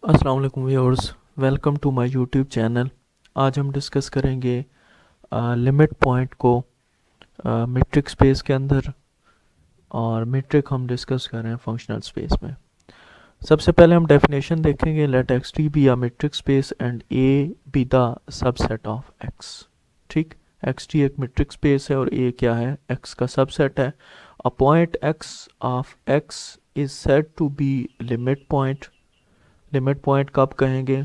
अस्सलाम वालेकुम viewers, welcome to my YouTube channel. आज हम डिस्कस करेंगे लिमिट पॉइंट को मीट्रिक स्पेस के अंदर, और मीट्रिक हम डिस्कस कर रहे हैं फंक्शनल स्पेस में। सबसे पहले हम डेफिनेशन देखेंगे, let X T be a metric space and A be the subset of X. ठीक, एक्स टी एक मीट्रिक स्पेस है और ए क्या है, एक्स का सबसेट है। A point X of X is said to be limit point. Limit point कब कहेंगे,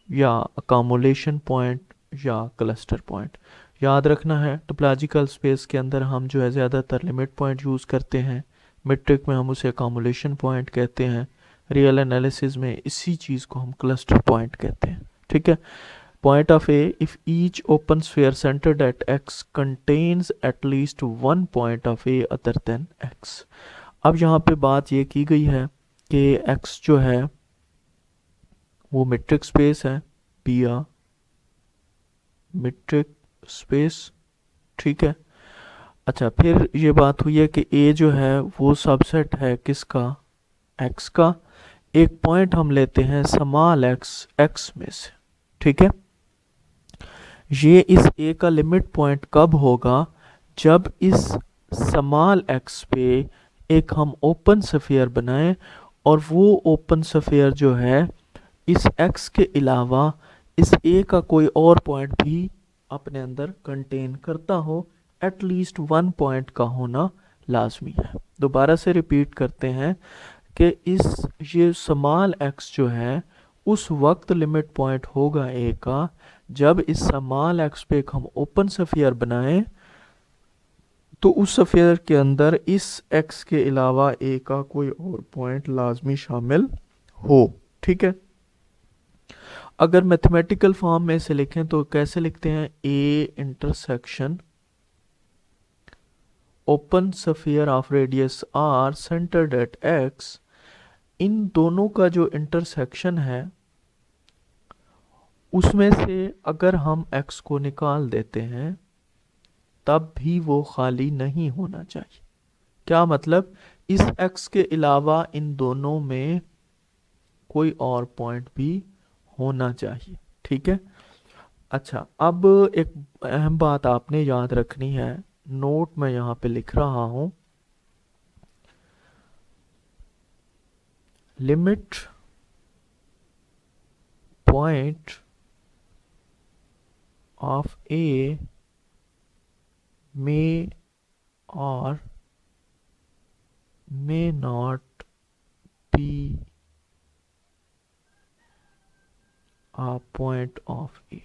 या अकोमोलेशन पॉइंट या क्लस्टर पॉइंट। याद रखना है, टोपोलॉजिकल स्पेस के अंदर हम जो है ज़्यादातर लिमिट पॉइंट यूज़ करते हैं, मीट्रिक में हम उसे अकोमोलेशन पॉइंट कहते हैं, रियल एनालिसिस में इसी चीज़ को हम क्लस्टर पॉइंट कहते हैं। ठीक है। Point of A, if each open sphere centered at X contains at least one point of A other than X. अब यहाँ पे बात ये की गई है कि एक्स जो है वो मीट्रिक स्पेस है, बी आ मीट्रिक स्पेस। ठीक है। अच्छा, फिर ये बात हुई है कि ए जो है वो सबसेट है किसका, एक्स का। एक पॉइंट हम लेते हैं स्मॉल एक्स, एक्स में से। ठीक है। ये इस ए का लिमिट पॉइंट कब होगा, जब इस स्मॉल एक्स पे एक हम ओपन स्फीयर बनाएं और वो ओपन स्फीयर जो है इस x के अलावा इस a का कोई और पॉइंट भी अपने अंदर कंटेन करता हो, एटलीस्ट वन पॉइंट का होना लाजमी है। दोबारा से रिपीट करते हैं कि ये स्मॉल x जो है उस वक्त लिमिट पॉइंट होगा a का जब इस स्मॉल x पे एक हम ओपन स्फीयर बनाएं तो उस स्फीयर के अंदर इस x के अलावा a का कोई और पॉइंट लाजमी शामिल हो। ठीक है। अगर मैथमेटिकल फॉर्म में इसे लिखें तो कैसे लिखते हैं, A intersection open sphere of radius R centred at X. इन दोनों का जो इंटरसेक्शन है उसमें से अगर हम एक्स को निकाल देते हैं तब भी वो खाली नहीं होना चाहिए। क्या मतलब, इस एक्स के अलावा इन दोनों में कोई और पॉइंट भी होना चाहिए। ठीक है। अच्छा, अब एक अहम बात आपने याद रखनी है, नोट मैं यहाँ पे लिख रहा हूँ, limit point of A may और may not be a point of A.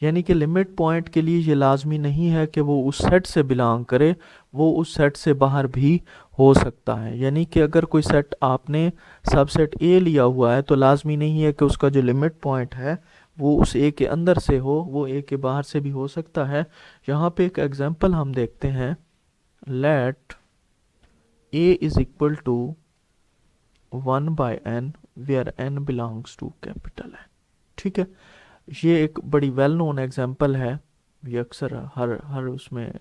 यानी कि लिमिट पॉइंट के लिए ये लाजमी नहीं है कि वो उस सेट से बिलोंग करे, वो उस सेट से बाहर भी हो सकता है। यानी कि अगर कोई सेट आपने सबसेट ए लिया हुआ है तो लाजमी नहीं है कि उसका जो लिमिट पॉइंट है वो उस ए के अंदर से हो, वो ए के बाहर से भी हो सकता है। यहाँ पे एक एग्जांपल हम देखते हैं, let A is equal to 1/n where n belongs to capital N. ठीक है। ये एक बड़ी वेल नोन एग्जांपल है, ये अक्सर हर उसमें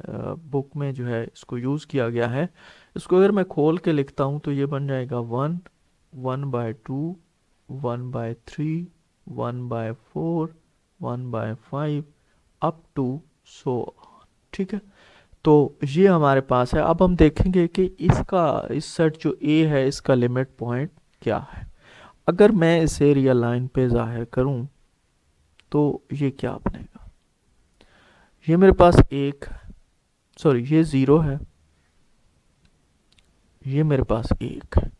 बुक में जो है इसको यूज़ किया गया है। इसको अगर मैं खोल के लिखता हूँ तो ये बन जाएगा 1, 1/2, 1/3, 1/4, 1/5 अप टू सो। ठीक है। तो ये हमारे पास है। अब हम देखेंगे कि इसका, इस सेट जो ए है इसका लिमिट पॉइंट क्या है। अगर मैं इसे रियल लाइन पे जाहिर करूं तो ये क्या बनेगा, ये मेरे पास एक, सॉरी ये ज़ीरो है, ये मेरे पास एक है।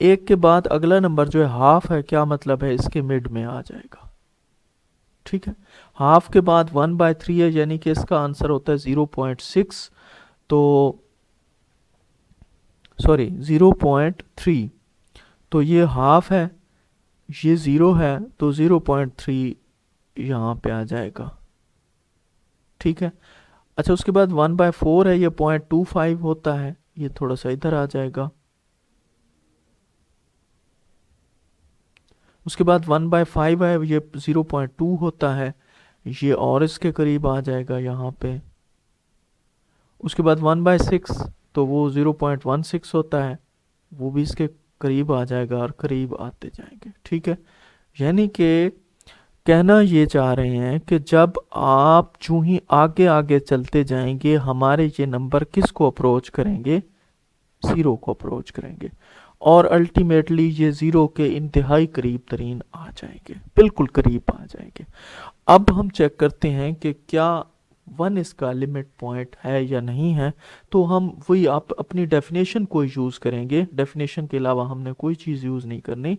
एक के बाद अगला नंबर जो है हाफ है, क्या मतलब है, इसके मिड में आ जाएगा। ठीक है। हाफ के बाद 1/3 है, यानी कि इसका आंसर होता है 0.6। तो सॉरी 0.3, तो ये हाफ है, ये ज़ीरो है, तो 0.3 यहाँ पे आ जाएगा। ठीक है। अच्छा, उसके बाद 1/4 है, ये 0.25 होता है, ये थोड़ा सा इधर आ जाएगा। उसके बाद 1/5 है, ये 0.2 होता है, ये और इसके करीब आ जाएगा यहाँ पे। उसके बाद 1/6, तो वो 0.16 होता है, वो भी इसके करीब आ जाएगा और करीब आते जाएंगे। ठीक है, यानी कि कहना ये चाह रहे हैं कि जब आप यूं ही आगे आगे चलते जाएंगे हमारे ये नंबर किसको अप्रोच करेंगे, ज़ीरो को अप्रोच करेंगे, और अल्टीमेटली ये ज़ीरो के इंतहाई करीब तरीन आ जाएंगे, बिल्कुल करीब आ जाएंगे। अब हम चेक करते हैं कि क्या वन इसका लिमिट पॉइंट है या नहीं है। तो हम वही आप अपनी डेफिनेशन को यूज़ करेंगे, डेफिनेशन के अलावा हमने कोई चीज़ यूज़ नहीं करनी।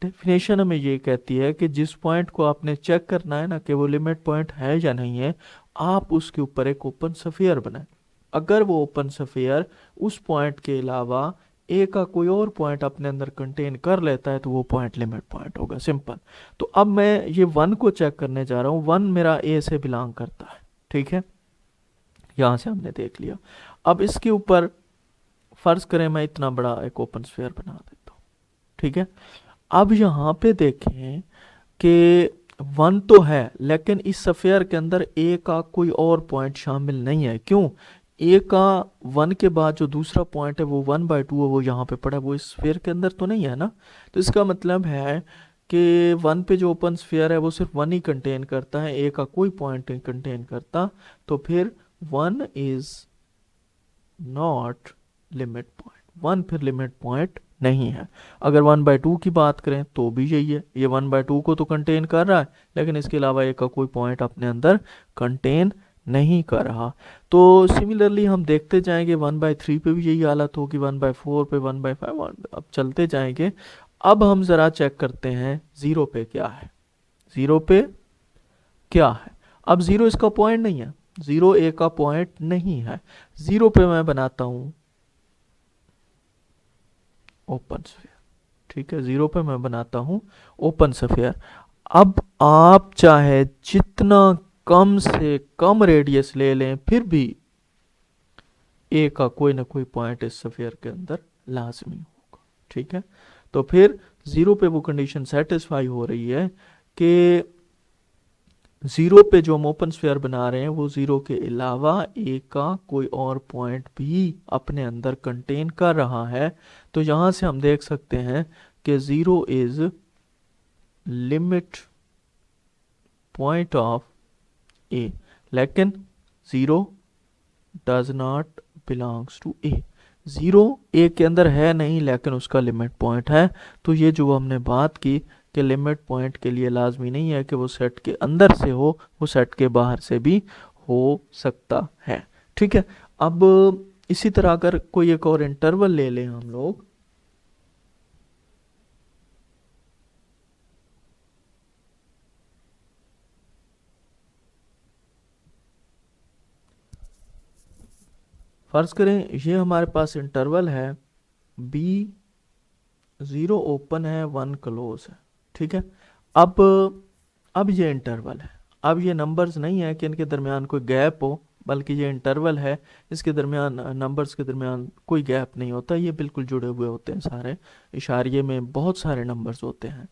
डेफिनेशन हमें ये कहती है कि जिस पॉइंट को आपने चेक करना है ना कि वो लिमिट पॉइंट है या नहीं है, आप उसके ऊपर एक ओपन स्फीयर बनाएं। अगर वो ओपन स्फीयर उस पॉइंट के अलावा ए का कोई और पॉइंट अपने अंदर कंटेन कर लेता है तो वो पॉइंट लिमिट पॉइंट होगा, सिंपल। तो अब मैं ये वन को चेक करने जा रहा हूँ, वन मेरा ए से बिलोंग करता है। ठीक है, यहां से हमने देख लिया। अब इसके ऊपर फर्ज करें मैं इतना बड़ा एक ओपन स्फीयर बना देता हूँ। ठीक है, अब यहाँ पे देखें कि वन तो है लेकिन इस स्फीयर के अंदर ए का कोई और पॉइंट शामिल नहीं है। क्यों? ए का वन के बाद जो दूसरा पॉइंट है वो 1/2 है, वो यहाँ पे पड़ा है, वो इस स्फीयर के अंदर तो नहीं है ना। तो इसका मतलब है कि वन पे जो ओपन स्फीयर है वो सिर्फ वन ही कंटेन करता है, ए का कोई पॉइंट नहीं कंटेन करता। तो फिर one is not limit point, one फिर लिमिट पॉइंट नहीं है। अगर 1/2 की बात करें तो भी यही है, ये 1/2 को तो कंटेन कर रहा है लेकिन इसके अलावा ए का कोई पॉइंट अपने अंदर कंटेन नहीं कर रहा। तो सिमिलरली हम देखते जाएंगे 1/3 पे भी यही हालत होगी, 1/4 पे, 1/5, अब चलते जाएंगे। अब हम ज़रा चेक करते हैं ज़ीरो पे क्या है, ज़ीरो पे क्या है। अब ज़ीरो इसका पॉइंट नहीं है, ज़ीरो ए का पॉइंट नहीं है। ज़ीरो पे मैं बनाता हूँ ओपन स्फीयर। ठीक है, ज़ीरो पे मैं बनाता हूँ ओपन स्फीयर। अब आप चाहे जितना कम से कम रेडियस ले लें फिर भी ए का कोई ना कोई पॉइंट इस स्फीयर के अंदर लाजमी होगा। ठीक है, तो फिर ज़ीरो पे वो कंडीशन सेटिस्फाई हो रही है कि ज़ीरो पे जो हम ओपन स्फीयर बना रहे हैं वो ज़ीरो के अलावा ए का कोई और पॉइंट भी अपने अंदर कंटेन कर रहा है। तो यहाँ से हम देख सकते हैं कि zero is limit point of A, लेकिन zero does not belongs to A. Zero A के अंदर है नहीं लेकिन उसका लिमिट पॉइंट है। तो ये जो हमने बात की कि लिमिट पॉइंट के लिए लाजमी नहीं है कि वो सेट के अंदर से हो, वो सेट के बाहर से भी हो सकता है। ठीक है, अब इसी तरह अगर कोई एक और इंटरवल ले लें हम लोग, फर्ज करें ये हमारे पास इंटरवल है बी, ज़ीरो ओपन है, वन क्लोज है। ठीक है, अब अब ये इंटरवल है, अब ये नंबर्स नहीं है कि इनके दरमियान कोई गैप हो, बल्कि ये इंटरवल है, इसके दरमियान नंबर्स के दरमियान कोई गैप नहीं होता, ये बिल्कुल जुड़े हुए होते हैं सारे, इशारिये में बहुत सारे नंबर्स होते हैं।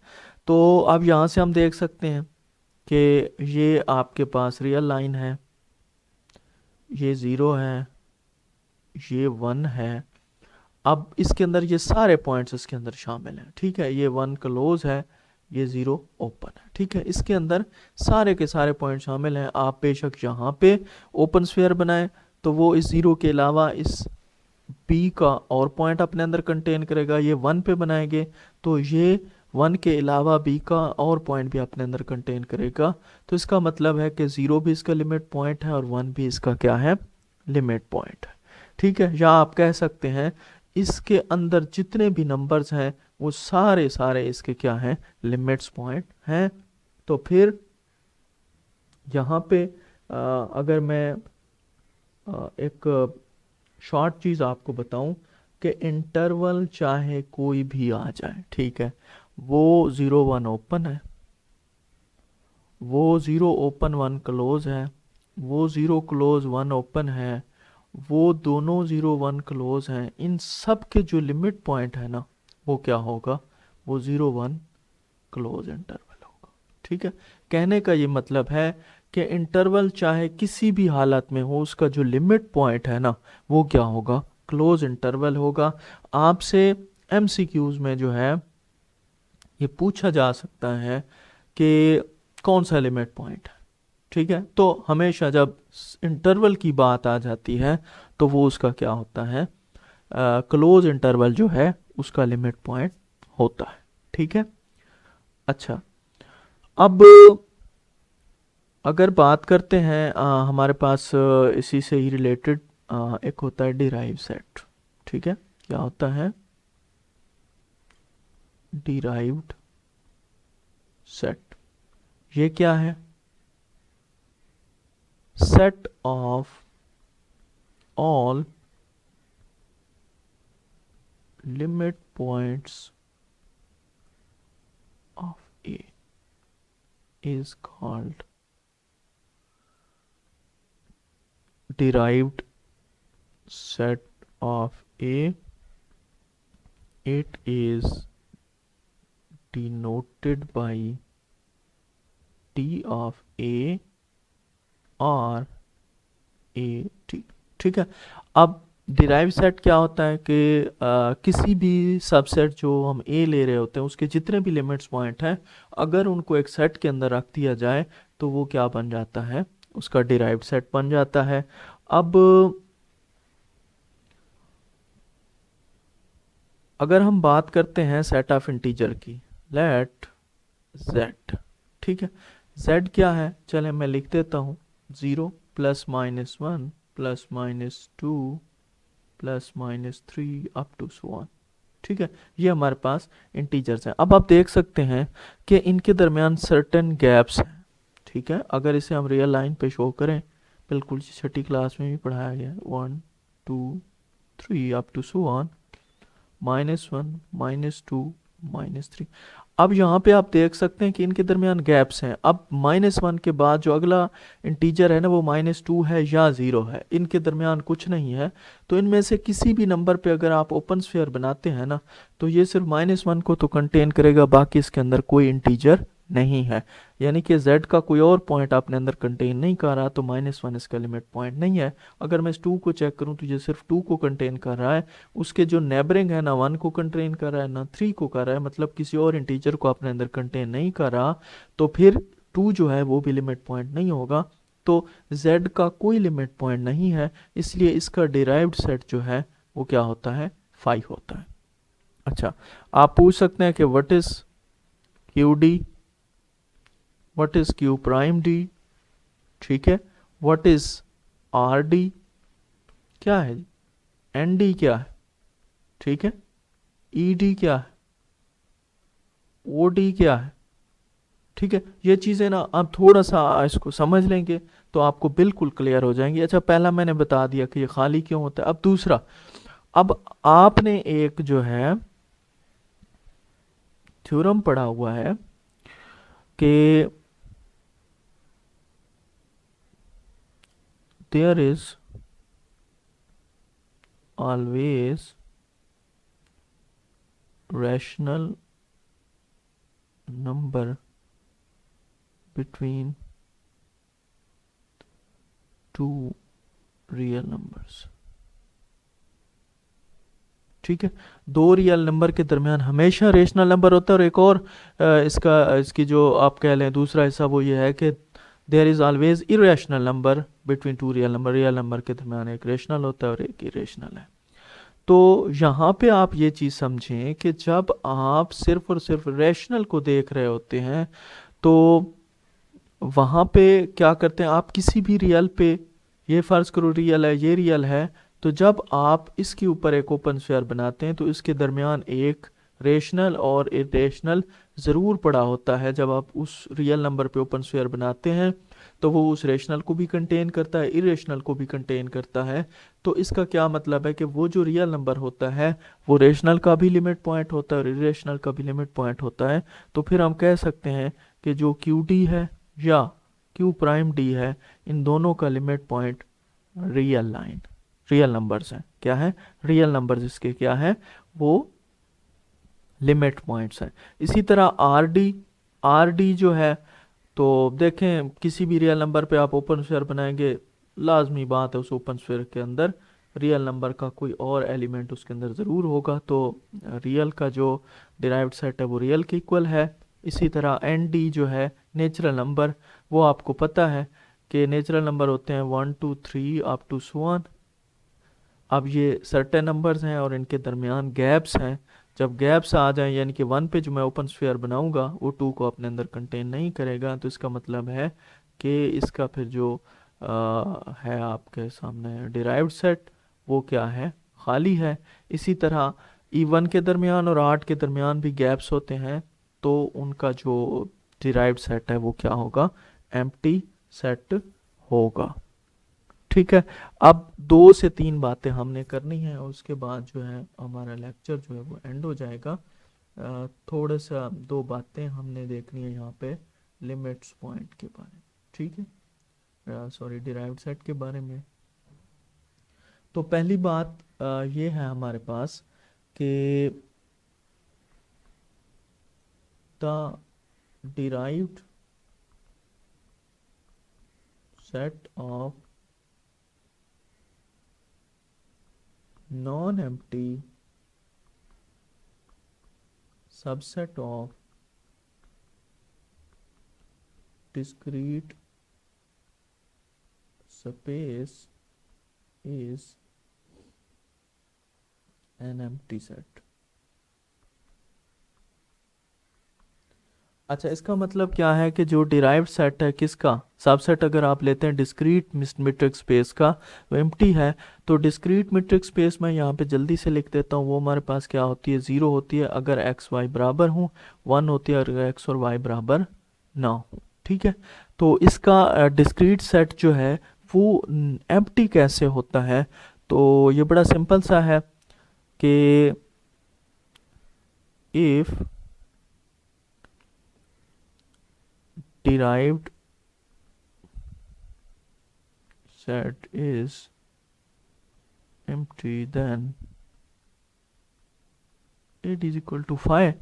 तो अब यहाँ से हम देख सकते हैं कि ये आपके पास रियल लाइन है, ये ज़ीरो है, ये वन है। अब इसके अंदर ये सारे पॉइंट्स इसके अंदर शामिल हैं। ठीक है, ये वन क्लोज है, ये ज़ीरो ओपन है। ठीक है, इसके अंदर सारे के सारे पॉइंट शामिल हैं। आप बेशक यहाँ पे ओपन स्फीयर बनाएं तो वो इस ज़ीरो के अलावा इस बी का और पॉइंट अपने अंदर कंटेन करेगा। ये वन पे बनाएंगे तो ये वन के अलावा बी का और पॉइंट भी अपने अंदर कंटेन करेगा। तो इसका मतलब है कि ज़ीरो भी इसका लिमिट पॉइंट है और वन भी इसका क्या है, लिमिट पॉइंट है। ठीक है, या आप कह सकते हैं इसके अंदर जितने भी नंबर्स हैं वो सारे सारे इसके क्या हैं, लिमिट्स पॉइंट हैं। तो फिर यहाँ पे अगर मैं एक शॉर्ट चीज़ आपको बताऊं कि इंटरवल चाहे कोई भी आ जाए, ठीक है, वो 0 1 ओपन है, वो 0 ओपन 1 क्लोज है, वो 0 क्लोज 1 ओपन है, वो दोनों 0 1 क्लोज हैं, इन सब के जो लिमिट पॉइंट है ना वो क्या होगा, वो 0 1 क्लोज इंटरवल होगा। ठीक है, कहने का ये मतलब है कि इंटरवल चाहे किसी भी हालत में हो उसका जो लिमिट पॉइंट है ना वो क्या होगा, क्लोज इंटरवल होगा। आपसे MCQs में जो है ये पूछा जा सकता है कि कौन सा लिमिट पॉइंट है। ठीक है, तो हमेशा जब इंटरवल की बात आ जाती है तो वो उसका क्या होता है, क्लोज इंटरवल जो है उसका लिमिट पॉइंट होता है। ठीक है, अच्छा, अब अगर बात करते हैं हमारे पास इसी से ही रिलेटेड एक होता है डिराइव सेट। ठीक है, क्या होता है, डिराइव्ड सेट। ये क्या है, set of all limit points of A is called derived set of A. It is denoted by T of A और A T। ठीक है, अब डिराइव सेट क्या होता है कि किसी भी सबसेट जो हम A ले रहे होते हैं उसके जितने भी लिमिट्स पॉइंट हैं, अगर उनको एक सेट के अंदर रख दिया जाए तो वो क्या बन जाता है, उसका डिराइव्ड सेट बन जाता है। अब अगर हम बात करते हैं सेट ऑफ इंटीजर की, लेट z। ठीक है, z क्या है, चले मैं लिख देता हूँ, 0 plus minus 1 plus minus 2 plus minus 3 up to so on. ठीक है, ये हमारे पास इंटीजर्स हैं। अब आप देख सकते हैं कि इनके दरमियान सर्टेन गैप्स हैं। ठीक है, अगर इसे हम रियल लाइन पे शो करें, बिल्कुल छठी क्लास में भी पढ़ाया गया है, 1 2 3 अप टू सो ऑन, -1 -2 -3। अब यहाँ पे आप देख सकते हैं कि इनके दरमियान गैप्स हैं। अब -1 के बाद जो अगला इंटीजर है ना वो -2 है या 0 है, इनके दरमियान कुछ नहीं है। तो इनमें से किसी भी नंबर पे अगर आप ओपन स्फीयर बनाते हैं ना, तो ये सिर्फ -1 को तो कंटेन करेगा, बाकी इसके अंदर कोई इंटीजर नहीं है। यानी कि z का कोई और पॉइंट आपने अंदर कंटेन नहीं कर रहा, तो -1 इसका लिमिट पॉइंट नहीं है। अगर मैं इस 2 को चेक करूं तो ये सिर्फ 2 को कंटेन कर रहा है, उसके जो नेबरिंग है ना 1 को कंटेन कर रहा है ना 3 को कर रहा है, मतलब किसी और इंटीजर को अपने अंदर कंटेन नहीं कर रहा, तो फिर 2 जो है वो भी लिमिट पॉइंट नहीं होगा। तो z का कोई लिमिट पॉइंट नहीं है, इसलिए इसका डिराइव्ड सेट जो है वो क्या होता है, 5 होता है। अच्छा, आप पूछ सकते हैं कि what is Q D, what is Q prime D. ठीक है, व्हाट इज आर डी, क्या है, एन डी क्या है, ठीक है, ई डी क्या है, ओ डी क्या है। ठीक है, ये चीज़ें ना आप थोड़ा सा इसको समझ लेंगे तो आपको बिल्कुल क्लियर हो जाएंगी। अच्छा, पहला मैंने बता दिया कि ये खाली क्यों होता है। अब दूसरा, अब आपने एक जो है थ्योरम पढ़ा हुआ है कि there is always rational number between two real numbers। ठीक है, दो रियल नंबर के दरमियान हमेशा रेशनल नंबर होता है। और एक और इसकी जो आप कह लें दूसरा हिस्सा वो ये है कि there is always irrational number between two real number. Real number के दरमियान एक रेशनल होता है और एक इरेशनल है। तो यहाँ पे आप ये चीज़ समझें कि जब आप सिर्फ और सिर्फ रेशनल को देख रहे होते हैं तो वहाँ पे क्या करते हैं, आप किसी भी रियल पे, ये फ़र्ज़ करो रियल है, ये रियल है, तो जब आप इसके ऊपर एक ओपन स्फीयर बनाते हैं तो इसके दरमियान एक रेशनल और इरेशनल ज़रूर पड़ा होता है। जब आप उस रियल नंबर पे ओपन स्फीयर बनाते हैं तो वो उस रेशनल को भी कंटेन करता है, इरेशनल को भी कंटेन करता है। तो इसका क्या मतलब है कि वो जो रियल नंबर होता है वो रेशनल का भी लिमिट पॉइंट होता है और इरेशनल का भी लिमिट पॉइंट होता है। तो फिर हम कह सकते हैं कि जो क्यू डी है या क्यू प्राइम डी है, इन दोनों का लिमिट पॉइंट रियल नंबर्स हैं। क्या है, रियल नंबर्स इसके क्या है, वो लिमिट पॉइंट्स हैं। इसी तरह आर डी जो है, तो देखें किसी भी रियल नंबर पे आप ओपन स्फीयर बनाएंगे, लाजमी बात है उस ओपन स्फीयर के अंदर रियल नंबर का कोई और एलिमेंट उसके अंदर ज़रूर होगा, तो रियल का जो डिराइव्ड सेट है वो रियल के इक्वल है। इसी तरह एन डी जो है नेचुरल नंबर, वो आपको पता है कि नेचुरल नंबर होते हैं 1 2 3 अप टू सो ऑन। अब ये सर्टेन नंबर्स हैं और इनके दरमियान गैप्स हैं। जब गैप्स आ जाएं, यानी कि 1 पे जो मैं ओपन स्फीयर बनाऊंगा वो 2 को अपने अंदर कंटेन नहीं करेगा, तो इसका मतलब है कि इसका फिर जो है आपके सामने डिराइव्ड सेट, वो क्या है, खाली है। इसी तरह E1 के दरमियान और 8 के दरमियान भी गैप्स होते हैं, तो उनका जो डिराइव्ड सेट है वो क्या होगा, एम्प्टी सेट होगा। ठीक है। अब 2 से 3 बातें हमने करनी है और उसके बाद जो है हमारा लेक्चर जो है वो एंड हो जाएगा। थोड़ा सा 2 बातें हमने देखनी है यहाँ पे लिमिट्स पॉइंट के बारे में, ठीक है, सॉरी डिराइव्ड सेट के बारे में। तो पहली बात ये है हमारे पास कि the derived set of non empty subset of discrete space is an empty set। अच्छा, इसका मतलब क्या है कि जो डिराइव्ड सेट है किसका, सबसेट अगर आप लेते हैं डिस्क्रीट मीट्रिक स्पेस का, वो एम्प्टी है। तो डिस्क्रीट मीट्रिक स्पेस में यहाँ पे जल्दी से लिख देता हूँ, वो हमारे पास क्या होती है, 0 होती है अगर एक्स वाई बराबर हूँ, 1 होती है अगर एक्स और वाई बराबर ना हो। ठीक है। तो इसका डिस्क्रीट सेट जो है वो एम्प्टी कैसे होता है, तो ये बड़ा सिंपल सा है कि if derived set is empty then it is equal to 5।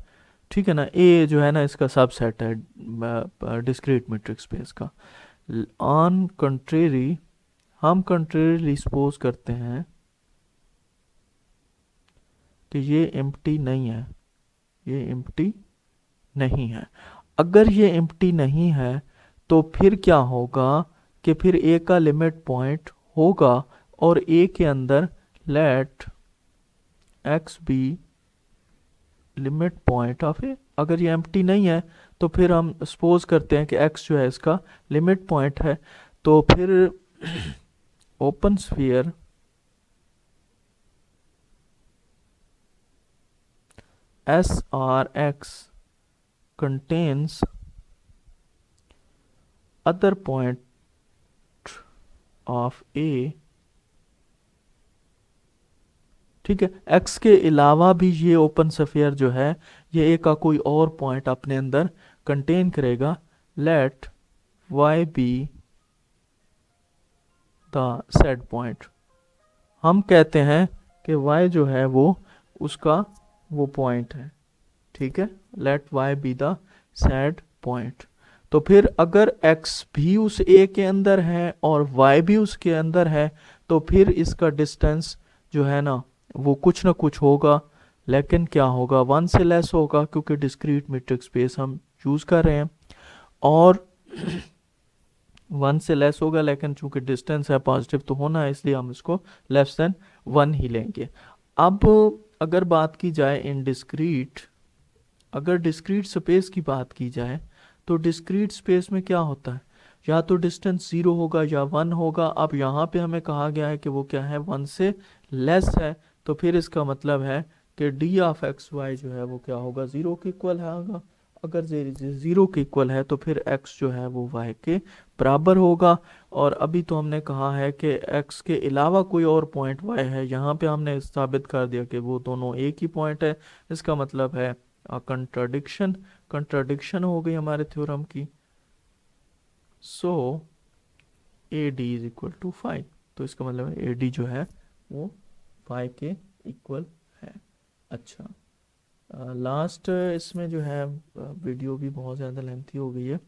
ठीक है ना, ए जो है ना इसका सबसेट है डिस्क्रीट मैट्रिक स्पेस का। ऑन कंट्रेरी, हम कंट्रेरी सपोज करते हैं कि ये एम्प्टी नहीं है, ये एम्प्टी नहीं है। अगर ये एम्प्टी नहीं है तो फिर क्या होगा कि फिर ए का लिमिट पॉइंट होगा और ए के अंदर let X be limit point of A. अगर ये एम्प्टी नहीं है तो फिर हम सपोज करते हैं कि एक्स जो है इसका लिमिट पॉइंट है, तो फिर open sphere S R x contains other point of A। ठीक है, x के अलावा भी ये ओपन स्फीयर जो है ये A का कोई और पॉइंट अपने अंदर कंटेन करेगा। Let y be the set point. हम कहते हैं कि y जो है वो उसका वो पॉइंट है। ठीक है, let y be the set point. तो फिर अगर x भी उस a के अंदर है और y भी उसके अंदर है, तो फिर इसका डिस्टेंस जो है ना वो कुछ ना कुछ होगा, लेकिन क्या होगा, 1 से लेस होगा क्योंकि डिस्क्रीट मैट्रिक्स स्पेस हम यूज कर रहे हैं। और 1 से लेस होगा, लेकिन चूंकि डिस्टेंस है पॉजिटिव तो होना है, इसलिए हम इसको लेस देन 1 ही लेंगे। अब अगर बात की जाए इन डिस्क्रीट, अगर डिस्क्रीट स्पेस की बात की जाए तो डिस्क्रीट स्पेस में क्या होता है, या तो डिस्टेंस 0 होगा या 1 होगा। अब यहाँ पे हमें कहा गया है कि वो क्या है, 1 से लेस है, तो फिर इसका मतलब है कि डी ऑफ एक्स वाई जो है वो क्या होगा, 0 के इक्वल होगा। अगर 0 के इक्वल है तो फिर x जो है वो y के बराबर होगा। और अभी तो हमने कहा है कि x के अलावा कोई और पॉइंट y है, यहाँ पे हमने साबित कर दिया कि वो दोनों एक ही पॉइंट है। इसका मतलब है कंट्राडिक्शन, कंट्राडिक्शन हो गई हमारे थ्योरम की। So A D is equal to 5, तो इसका मतलब है ए डी जो है वो 5 के इक्वल है। अच्छा, लास्ट इसमें जो है वीडियो भी बहुत ज़्यादा लेंथी हो गई है।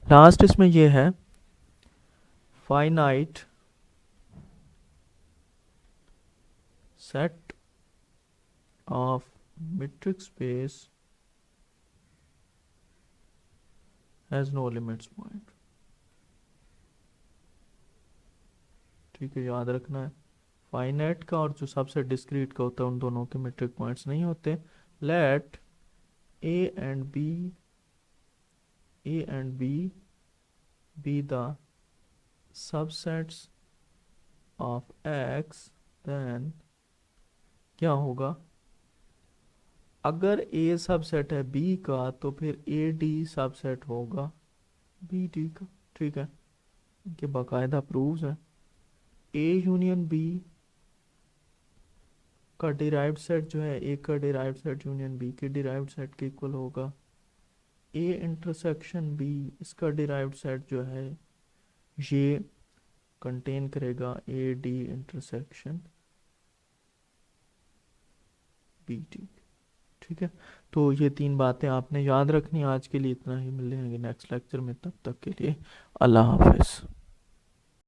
लास्ट इसमें ये है finite set of metric space has no limits point। ठीक है, याद रखना है फाइनाइट का और जो सबसे डिस्क्रीट का होता है उन दोनों के मेट्रिक पॉइंट्स नहीं होते। Let A and B be the subsets of X, then क्या होगा, अगर ए सबसेट है बी का तो फिर ए डी सबसेट होगा बी डी का। ठीक है, इनके बाकायदा प्रूव्स है। ए यूनियन बी का डिराइव्ड सेट जो है, ए का डिराइव्ड सेट यूनियन बी के डिराइव्ड सेट के इक्वल होगा। ए इंटरसेक्शन बी, इसका डिराइव्ड सेट जो है ये कंटेन करेगा A D intersection B D. ठीक है, तो ये तीन बातें आपने याद रखनी। आज के लिए इतना ही, मिलेंगे नेक्स्ट लेक्चर में, तब तक के लिए अल्लाह हाफिज़।